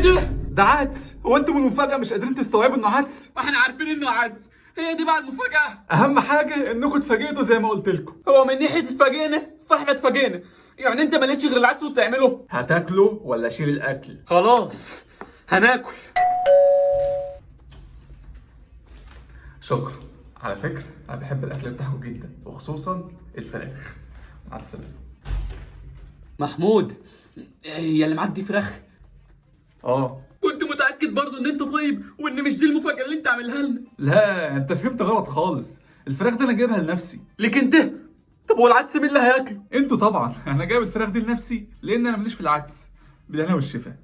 ده؟ ده عدس. هو انتوا من المفاجأة مش قادرين تستوعبوا انه عدس؟ ما احنا عارفين انه عدس، هي دي بقى المفاجأة. اهم حاجة انكم اتفاجئتوا زي ما قلت لكم. هو من ناحية اتفاجئنا فاحنا اتفاجئنا، يعني انت ما لقيتش غير العدس وبتعمله؟ هتاكلوا ولا اشيل الاكل؟ خلاص هناكل. شكرا. على فكرة انا بحب الاكل بتاعكم جدا وخصوصا الفراخ. مع السلامة. محمود، هي اللي معاك دي فراخ؟ اه. كنت متأكد برضو ان انت طيب وان مش دي المفاجأة اللي انت عاملها لنا. لا انت فهمت غلط خالص. الفراخ دي انا جايبها لنفسي. ليك انت؟ طب والعدس مين اللي هياكله؟ انتوا طبعا. انا جايب الفراخ دي لنفسي لان انا ماليش في العدس. بالهنا والشفا.